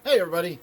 Hey everybody,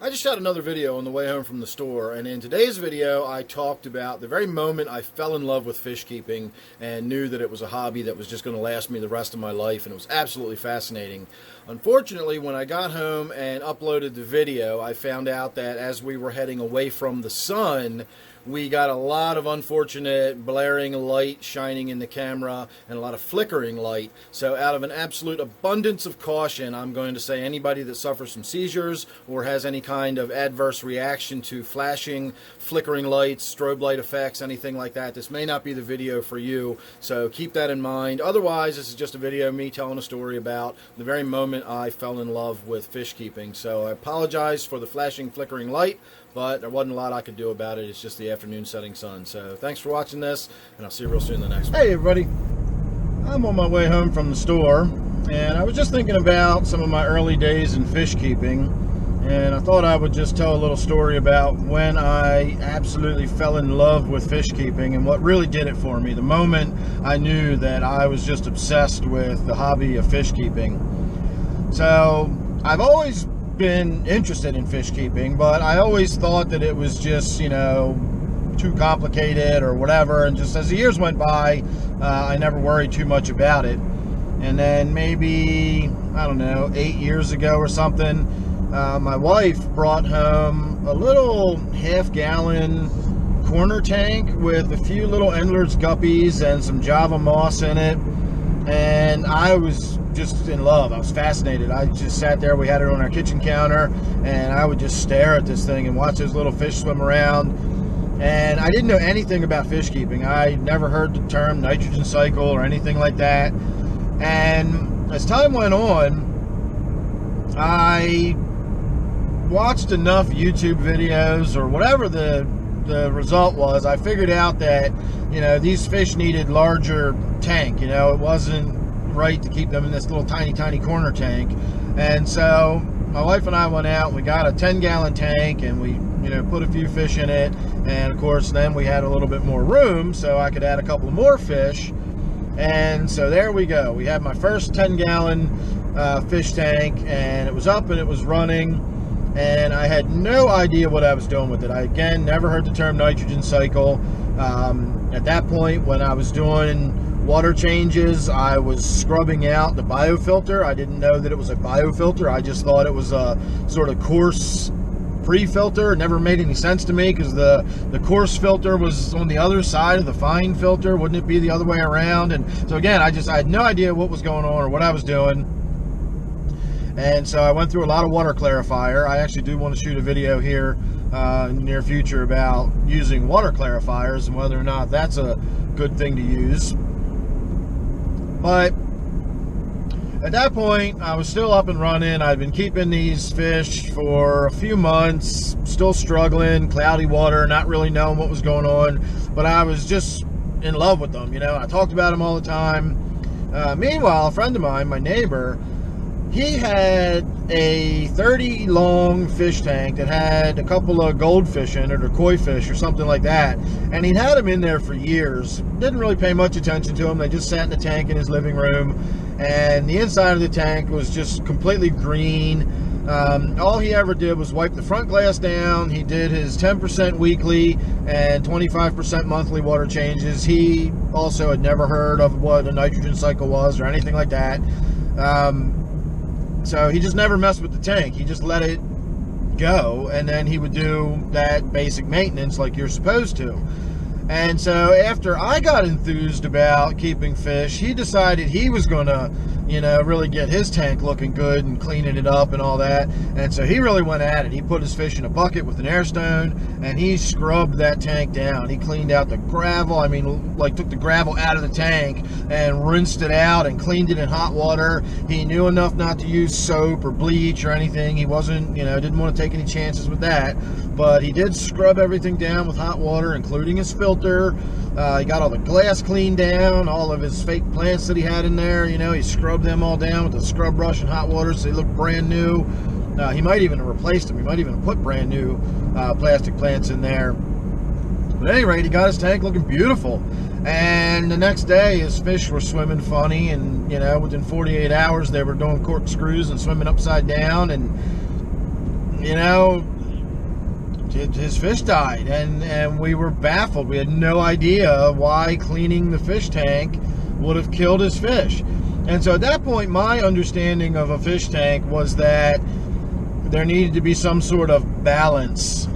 I just shot another video on the way home from the store, and in today's video I talked about the very moment I fell in love with fish keeping and knew that it was a hobby that was just going to last me the rest of my life, and it was absolutely fascinating. Unfortunately, when I got home and uploaded the video, I found out that as we were heading away from the sun, we got a lot of unfortunate blaring light shining in the camera and a lot of flickering light. So out of an absolute abundance of caution, I'm going to say anybody that suffers from seizures or has any kind of adverse reaction to flashing, flickering lights, strobe light effects, anything like that, this may not be the video for you. So keep that in mind. Otherwise, this is just a video of me telling a story about the very moment I fell in love with fish keeping. So I apologize for the flashing, flickering light, but there wasn't a lot I could do about it. It's just the afternoon setting sun. So thanks for watching this, and I'll see you real soon in the next one. Hey everybody, I'm on my way home from the store, and I was just thinking about some of my early days in fish keeping, and I thought I would just tell a little story about when I absolutely fell in love with fish keeping and what really did it for me. The moment I knew that I was just obsessed with the hobby of fish keeping. So I've always been interested in fish keeping, but I always thought that it was just, you know, too complicated or whatever, and just as the years went by, I never worried too much about it. And then maybe, I don't know, 8 years ago or something, my wife brought home a little half-gallon corner tank with a few little Endler's guppies and some Java moss in it, and I was just in love. I was fascinated. I just sat there, we had it on our kitchen counter, and I would just stare at this thing and watch those little fish swim around. And I didn't know anything about fish keeping. I never heard the term nitrogen cycle or anything like that. And as time went on, I watched enough YouTube videos or whatever the result was. I figured out that, you know, these fish needed larger tank. You know, it wasn't right to keep them in this little tiny corner tank. And so my wife and I went out, we got a 10-gallon tank, and we, you know, put a few fish in it, and of course then we had a little bit more room so I could add a couple more fish. And so there we go, we had my first 10-gallon fish tank, and it was up and it was running, and I had no idea what I was doing with it. I, again, never heard the term nitrogen cycle. At that point, when I was doing water changes, I was scrubbing out the biofilter. I didn't know that it was a biofilter. I just thought it was a sort of coarse pre-filter. It never made any sense to me because the coarse filter was on the other side of the fine filter. Wouldn't it be the other way around? And so again, I had no idea what was going on or what I was doing. And so I went through a lot of water clarifier. I actually do want to shoot a video here in the near future about using water clarifiers and whether or not that's a good thing to use. But at that point, I was still up and running. I'd been keeping these fish for a few months, still struggling, cloudy water, not really knowing what was going on, but I was just in love with them. You know, I talked about them all the time. Meanwhile, a friend of mine, my neighbor, he had a 30 long fish tank that had a couple of goldfish in it, or koi fish or something like that, and he'd had them in there for years. Didn't really pay much attention to them. They just sat in the tank in his living room, and the inside of the tank was just completely green. All he ever did was wipe the front glass down. He did his 10% weekly and 25% monthly water changes. He also had never heard of what a nitrogen cycle was or anything like that. So he just never messed with the tank. He just let it go, and then he would do that basic maintenance like you're supposed to. And so after I got enthused about keeping fish, he decided he was going to, you know, really get his tank looking good and cleaning it up and all that. And so he really went at it. He put his fish in a bucket with an air stone, and he scrubbed that tank down. He cleaned out the gravel. I mean, like, took the gravel out of the tank and rinsed it out and cleaned it in hot water. He knew enough not to use soap or bleach or anything. He wasn't, you know, didn't want to take any chances with that. But he did scrub everything down with hot water, including his filter. He got all the glass cleaned down, all of his fake plants that he had in there, you know, he scrubbed them all down with a scrub brush and hot water so they looked brand new. He might even have replaced them. He might even have put brand new plastic plants in there. But at any rate, he got his tank looking beautiful. And the next day, his fish were swimming funny, and, you know, within 48 hours, they were doing corkscrews and swimming upside down, and you know, his fish died, and we were baffled. We had no idea why cleaning the fish tank would have killed his fish. And so at that point, my understanding of a fish tank was that there needed to be some sort of balance.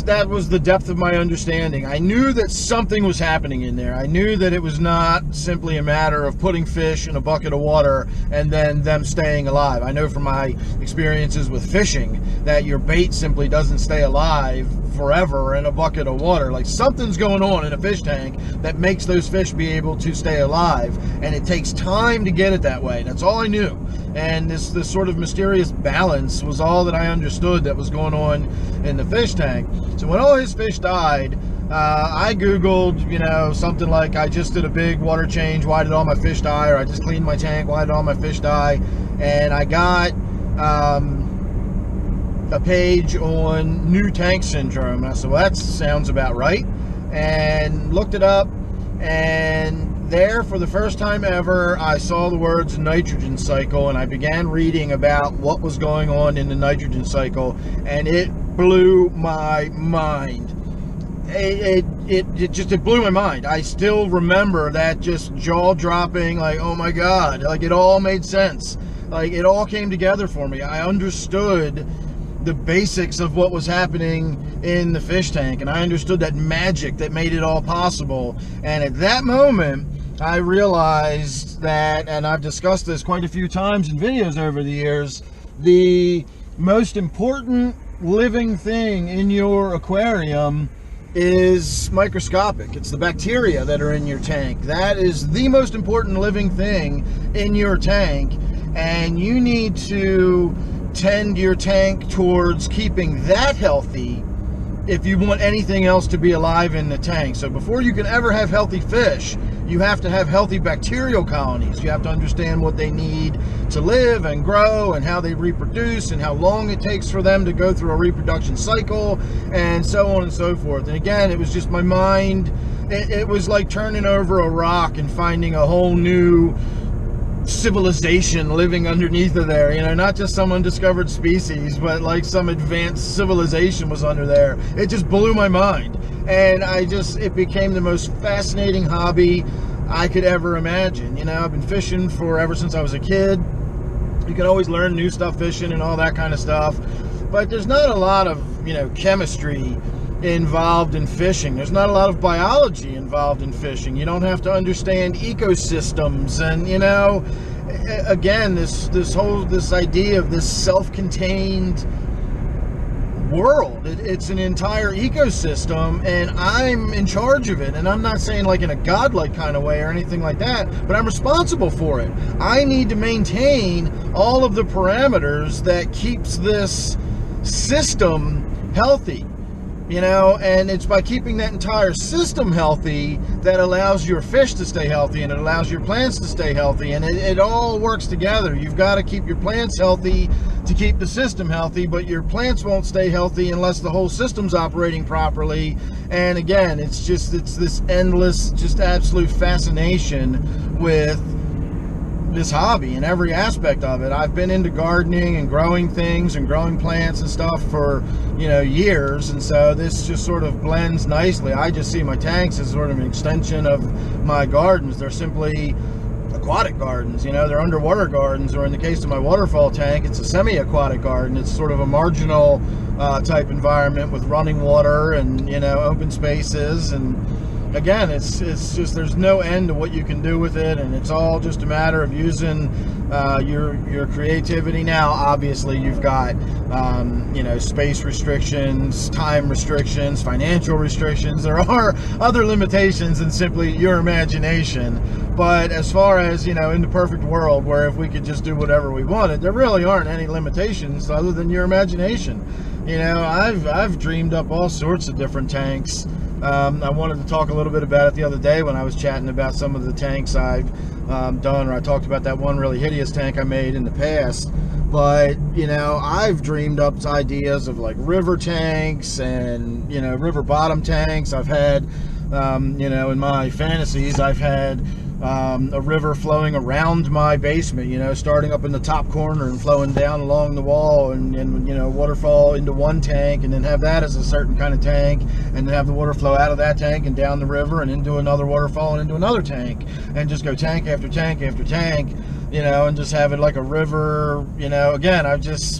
That was the depth of my understanding. I knew that something was happening in there. I knew that it was not simply a matter of putting fish in a bucket of water and then them staying alive. I know from my experiences with fishing that your bait simply doesn't stay alive forever in a bucket of water. Like, something's going on in a fish tank that makes those fish be able to stay alive, and it takes time to get it that way. That's all I knew. And this sort of mysterious balance was all that I understood that was going on in the fish tank. So when all his fish died, I Googled, you know, something like, I just did a big water change, why did all my fish die? Or I just cleaned my tank, why did all my fish die? And I got a page on new tank syndrome. And I said, well, that sounds about right. And looked it up, and there, for the first time ever, I saw the words nitrogen cycle, and I began reading about what was going on in the nitrogen cycle, and it blew my mind. It blew my mind. I still remember that just jaw-dropping, like, oh my God, like, it all made sense. Like, it all came together for me. I understood the basics of what was happening in the fish tank, and I understood that magic that made it all possible. And at that moment, I realized that, and I've discussed this quite a few times in videos over the years, the most important living thing in your aquarium is microscopic. It's the bacteria that are in your tank. That is the most important living thing in your tank, and you need to tend your tank towards keeping that healthy if you want anything else to be alive in the tank. So before you can ever have healthy fish, you have to have healthy bacterial colonies. You have to understand what they need to live and grow, and how they reproduce, and how long it takes for them to go through a reproduction cycle, and so on and so forth. And again, it was just my mind. It was like turning over a rock and finding a whole new civilization living underneath of there, you know, not just some undiscovered species, but like some advanced civilization was under there. It just blew my mind, and it became the most fascinating hobby I could ever imagine. You know, I've been fishing ever since I was a kid. You can always learn new stuff fishing and all that kind of stuff, but there's not a lot of, you know, chemistry involved in fishing. There's not a lot of biology involved in fishing. You don't have to understand ecosystems, and, you know, again, this idea of this self-contained world. It's an entire ecosystem, and I'm in charge of it. And I'm not saying like in a godlike kind of way or anything like that, but I'm responsible for it. I need to maintain all of the parameters that keeps this system healthy. You know, and it's by keeping that entire system healthy that allows your fish to stay healthy, and it allows your plants to stay healthy, and it all works together. You've got to keep your plants healthy to keep the system healthy, but your plants won't stay healthy unless the whole system's operating properly. And again, it's this endless, just absolute fascination with this hobby and every aspect of it. I've been into gardening and growing things and growing plants and stuff for, you know, years, and so this just sort of blends nicely. I just see my tanks as sort of an extension of my gardens. They're simply aquatic gardens, you know, they're underwater gardens, or in the case of my waterfall tank, it's a semi-aquatic garden. It's sort of a marginal type environment with running water and, you know, open spaces. And again, it's just, there's no end to what you can do with it, and it's all just a matter of using your creativity. Now, obviously, you've got you know, space restrictions, time restrictions, financial restrictions. There are other limitations than simply your imagination. But as far as, you know, in the perfect world where if we could just do whatever we wanted, there really aren't any limitations other than your imagination. You know, I've dreamed up all sorts of different tanks. I wanted to talk a little bit about it the other day when I was chatting about some of the tanks I've done, or I talked about that one really hideous tank I made in the past. But, you know, I've dreamed up ideas of like river tanks and, you know, river bottom tanks. I've had, you know, in my fantasies, I've had a river flowing around my basement, you know, starting up in the top corner and flowing down along the wall, and you know, waterfall into one tank, and then have that as a certain kind of tank, and then have the water flow out of that tank and down the river and into another waterfall and into another tank, and just go tank after tank after tank, you know, and just have it like a river, you know. Again,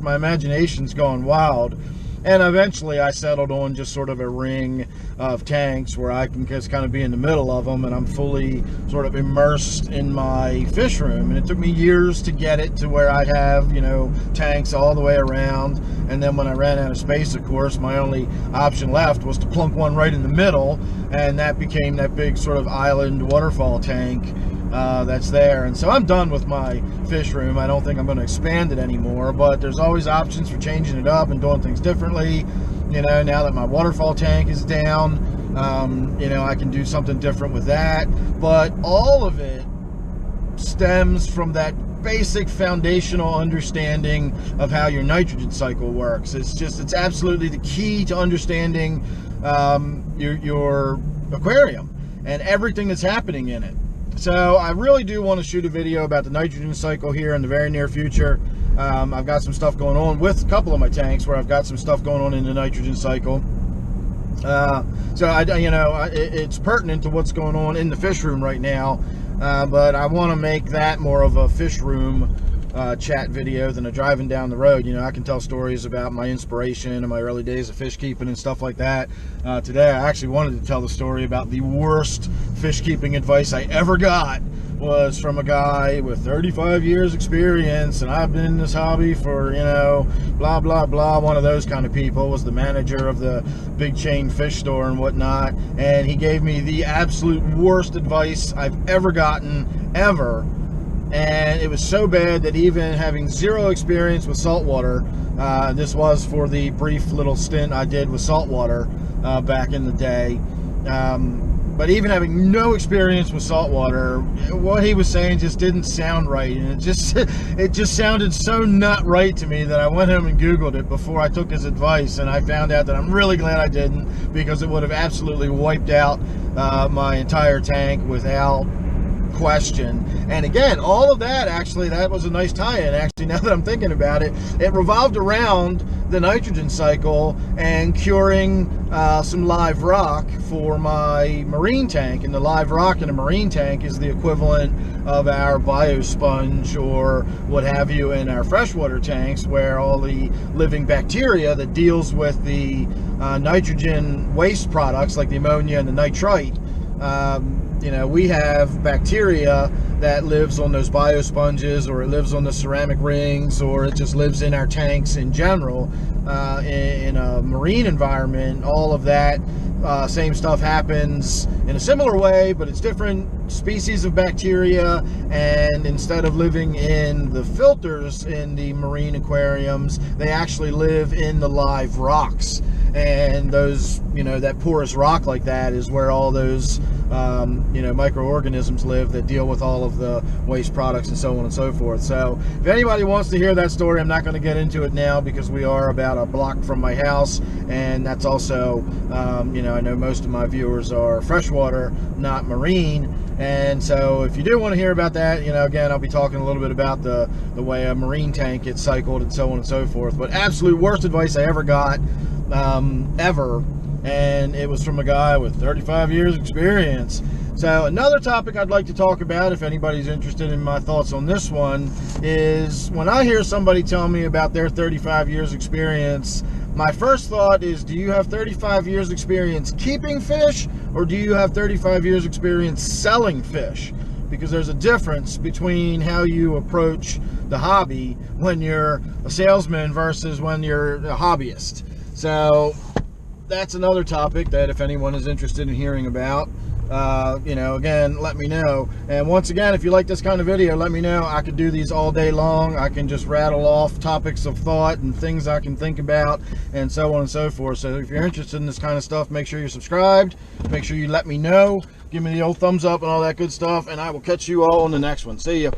my imagination's gone wild. And eventually I settled on just sort of a ring of tanks where I can just kind of be in the middle of them, and I'm fully sort of immersed in my fish room. And it took me years to get it to where I'd have, you know, tanks all the way around. And then when I ran out of space, of course, my only option left was to plunk one right in the middle, and that became that big sort of island waterfall tank that's there. And so I'm done with my fish room. I don't think I'm going to expand it anymore, but there's always options for changing it up and doing things differently. You know, now that my waterfall tank is down, you know, I can do something different with that. But all of it stems from that basic foundational understanding of how your nitrogen cycle works. It's absolutely the key to understanding your aquarium and everything that's happening in it. So I really do want to shoot a video about the nitrogen cycle here in the very near future. I've got some stuff going on with a couple of my tanks where I've got some stuff going on in the nitrogen cycle. So you know, it's pertinent to what's going on in the fish room right now, but I want to make that more of a fish room chat video than a driving down the road. You know, I can tell stories about my inspiration and my early days of fish keeping and stuff like that. Today I actually wanted to tell the story about the worst fish keeping advice I ever got. Was from a guy with 35 years experience, and I've been in this hobby for, you know, blah blah blah. One of those kind of people. Was the manager of the big chain fish store and whatnot, and he gave me the absolute worst advice I've ever gotten, ever. And it was so bad that even having zero experience with saltwater, this was for the brief little stint I did with saltwater back in the day, but even having no experience with saltwater, what he was saying just didn't sound right, and it just sounded so not right to me that I went home and Googled it before I took his advice, and I found out that I'm really glad I didn't, because it would have absolutely wiped out my entire tank without question. And again, all of that, actually, that was a nice tie-in. Actually, now that I'm thinking about it, it revolved around the nitrogen cycle and curing some live rock for my marine tank. And the live rock in a marine tank is the equivalent of our biosponge or what have you in our freshwater tanks, where all the living bacteria that deals with the nitrogen waste products like the ammonia and the nitrite, you know, we have bacteria that lives on those biosponges, or it lives on the ceramic rings, or it just lives in our tanks in general. In a marine environment, all of that same stuff happens in a similar way, but it's different species of bacteria, and instead of living in the filters in the marine aquariums, they actually live in the live rocks. And those, you know, that porous rock like that is where all those you know, microorganisms live that deal with all of the waste products and so on and so forth. So if anybody wants to hear that story, I'm not going to get into it now, because we are about a block from my house, and that's also you know, I know most of my viewers are freshwater, not marine. And so if you do want to hear about that, you know, again, I'll be talking a little bit about the way a marine tank gets cycled and so on and so forth. But absolute worst advice I ever got, ever. And it was from a guy with 35 years experience. So another topic I'd like to talk about, if anybody's interested in my thoughts on this one, is when I hear somebody tell me about their 35 years experience, my first thought is, do you have 35 years experience keeping fish, or do you have 35 years experience selling fish? Because there's a difference between how you approach the hobby when you're a salesman versus when you're a hobbyist. So that's another topic that if anyone is interested in hearing about, you know, again, let me know. And once again, if you like this kind of video, let me know. I could do these all day long. I can just rattle off topics of thought and things I can think about and so on and so forth. So if you're interested in this kind of stuff, make sure you're subscribed. Make sure you let me know. Give me the old thumbs up and all that good stuff, and I will catch you all on the next one. See ya.